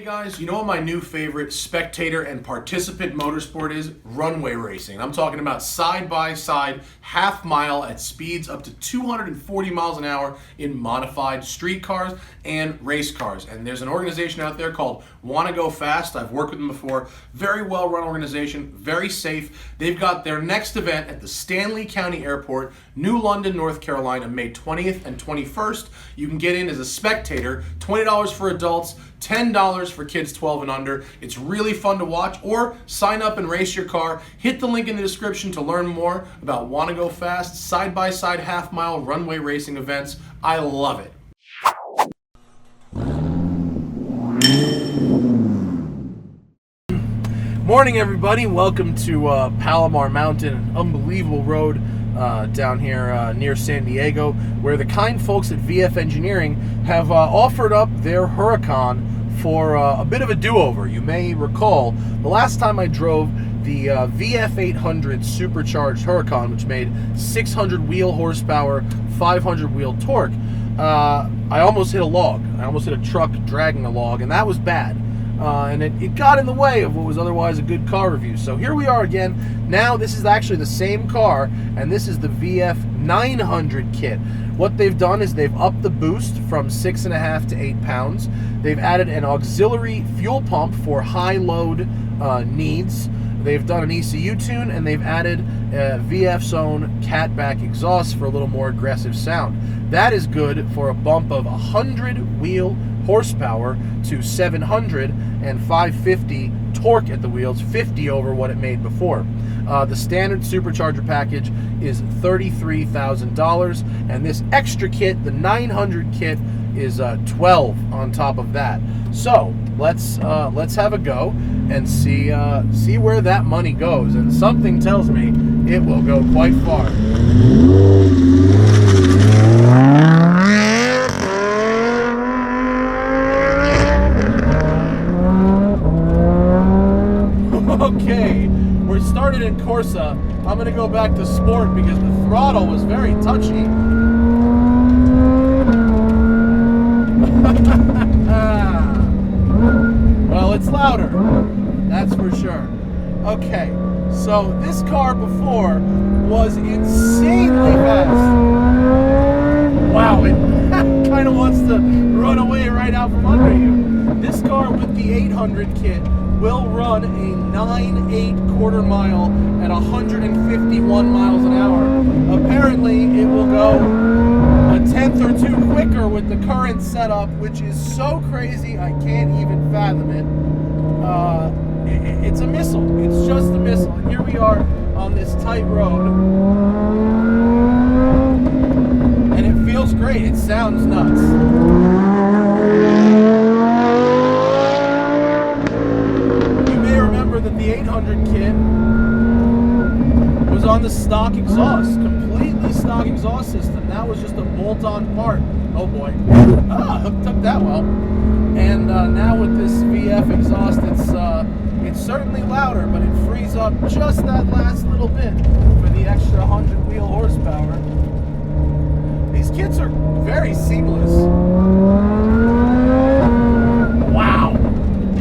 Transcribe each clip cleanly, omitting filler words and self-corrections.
Guys, you know what my new favorite spectator and participant motorsport is? Runway racing. I'm talking about side-by-side, half-mile at speeds up to 240 miles an hour in modified street cars and race cars. And there's an organization out there called WannaGoFast. I've worked with them before. Very well-run organization, very safe. They've got their next event at the Stanley County Airport, New London, North Carolina, May 20th and 21st. You can get in as a spectator, $20 for adults, $10 for kids 12 and under. It's really fun to watch, or sign up and race your car. Hit the link in the description to learn more about WannaGoFast side-by-side half-mile runway racing events. I love it. Morning, everybody. Welcome to Palomar Mountain, an unbelievable road down here near San Diego, where the kind folks at VF Engineering have offered up their Huracan for a bit of a do-over. You may recall the last time I drove the VF900 Supercharged Huracan, which made 600 wheel horsepower, 500 wheel torque. I almost hit a log. I almost hit a truck dragging a log, and that was bad. And it got in the way of what was otherwise a good car review. So here we are again. Now this is actually the same car, and this is the VF900 kit. What they've done is they've upped the boost from 6.5 to 8 pounds. They've added an auxiliary fuel pump for high load needs. They've done an ECU tune, and they've added VF's own catback exhaust for a little more aggressive sound. That is good for a bump of 100 wheel horsepower to 700 and 550 torque at the wheels, 50 over what it made before. The standard supercharger package is $33,000, and this extra kit, the 900 kit, is $12,000 on top of that. So let's have a go and see where that money goes. And something tells me it will go quite far. Okay, we're started in Corsa. I'm going to go back to Sport because the throttle was very touchy. Well, it's louder, that's for sure. Okay, so this car before was insanely fast. Wow, it kind of wants to run away right out from under you. This car with the 800 kit will run a 9.8 quarter mile at 151 miles an hour. Apparently, it will go a tenth or two quicker with the current setup, which is so crazy I can't even fathom it. It's a missile. It's just a missile. And here we are on this tight road, and it feels great. It sounds nuts. That the 800 kit was on the stock exhaust, completely stock exhaust system. That was just a bolt-on part. Oh boy, hooked up that well. And now with this VF exhaust, it's certainly louder, but it frees up just that last little bit for the extra 100 wheel horsepower. These kits are very seamless. Wow.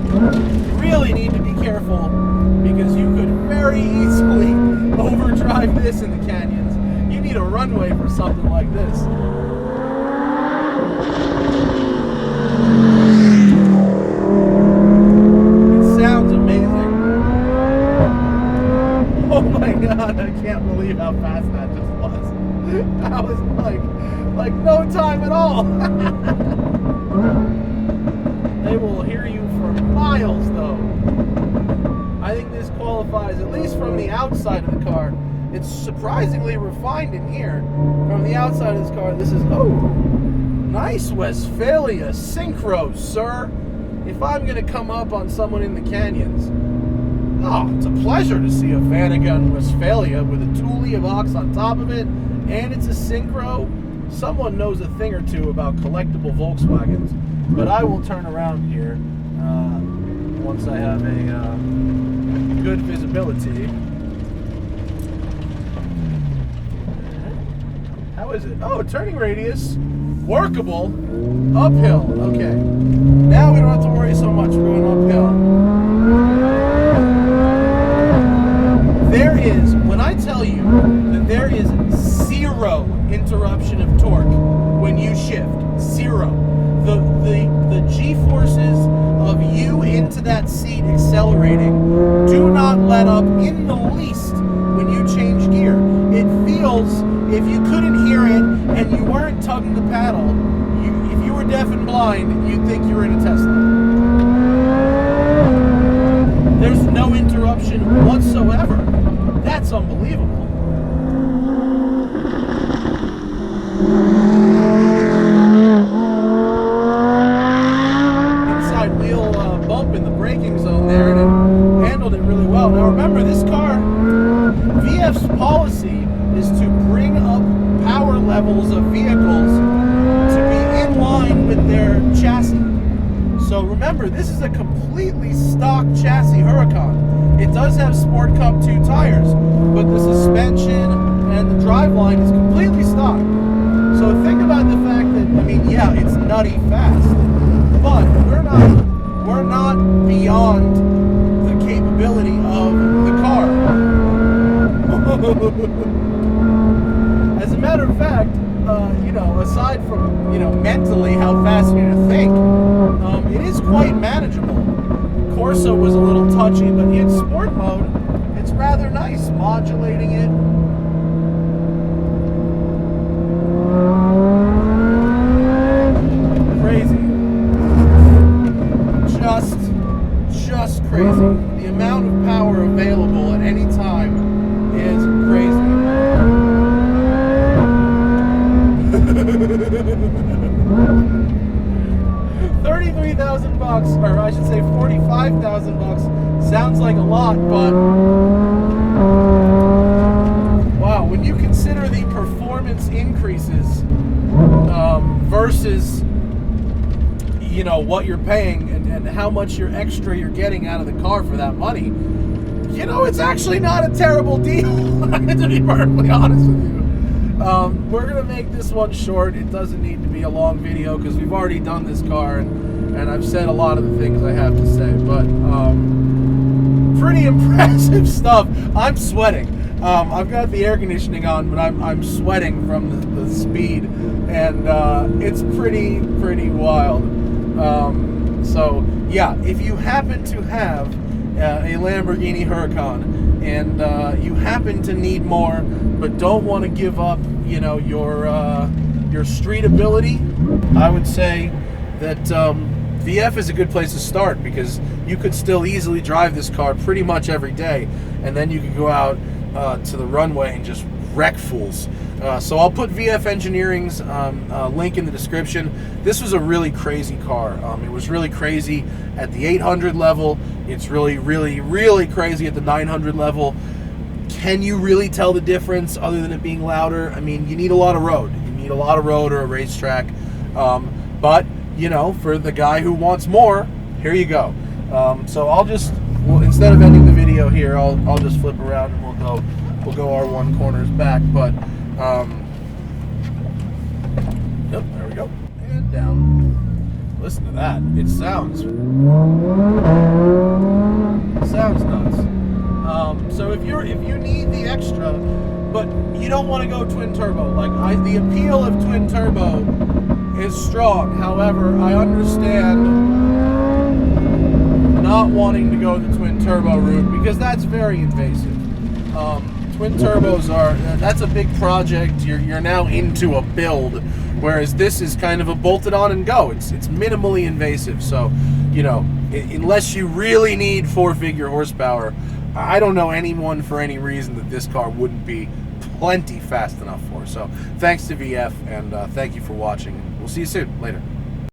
You really need to be careful, because you could very easily overdrive this in the canyons. You need a runway for something like this. It sounds amazing. Oh my god, I can't believe how fast that just was. That was like no time at all. They will hear you for miles though. I think this qualifies, at least from the outside of the car. It's surprisingly refined in here. From the outside of this car, this is, oh, nice Westphalia Synchro, sir. If I'm going to come up on someone in the canyons, oh, it's a pleasure to see a Vanagon Westphalia with a Thule Vox on top of it, and it's a Synchro. Someone knows a thing or two about collectible Volkswagens, but I will turn around here once I have a good visibility. How is it? Oh, turning radius, workable, uphill. Okay, now we don't have to worry so much. We're going mind, you'd think you're in a Tesla. There's no interruption whatsoever. That's unbelievable. Inside wheel bump in the braking zone there, and it handled it really well. Now remember, this car, VF's policy is to bring up power levels of vehicles to be in line with their chassis. So remember, this is a completely stock chassis Huracan. It does have Sport Cup 2 tires, but the suspension and the driveline is completely stock. So think about the fact that, I mean, yeah, it's nutty fast, but we're not beyond the capability of the car. As a matter of fact, you know, aside from, you know, mentally how fast you need to think, it is quite manageable. Corsa was a little touchy, but in sport mode, it's rather nice, modulating it. Crazy. Just crazy. The amount of power available at any time is crazy. 33,000 bucks, or I should say 45,000 bucks, sounds like a lot, but wow, when you consider the performance increases versus, you know, what you're paying and how much extra you're getting out of the car for that money, you know, it's actually not a terrible deal, to be perfectly honest with you. We're going to make this one short. It doesn't need to be a long video because we've already done this car and I've said a lot of the things I have to say, but pretty impressive stuff. I'm sweating. I've got the air conditioning on, but I'm sweating from the speed, and it's pretty wild. So yeah, if you happen to have a Lamborghini Huracan and you happen to need more but don't want to give up, you know, your street ability, I would say that VF is a good place to start, because you could still easily drive this car pretty much every day, and then you could go out to the runway and just wreck fools. So I'll put VF Engineering's link in the description. This was a really crazy car. It was really crazy at the 800 level. It's really crazy at the 900 level. Can you really tell the difference other than it being louder? I mean, you need a lot of road. You need a lot of road or a racetrack. But, you know, for the guy who wants more, here you go. So I'll just, instead of ending the video here, I'll just flip around and we'll go our one corners back. But, yep, there we go. And down. Listen to that. It sounds nuts. So if you need the extra, but you don't want to go twin turbo, like the appeal of twin turbo is strong. However, I understand not wanting to go the twin turbo route because that's very invasive. Twin turbos that's a big project. You're now into a build, whereas this is kind of a bolted on and go. It's minimally invasive. So, you know, unless you really need 4-figure horsepower, I don't know anyone for any reason that this car wouldn't be plenty fast enough for. So thanks to VF, and thank you for watching. We'll see you soon. Later.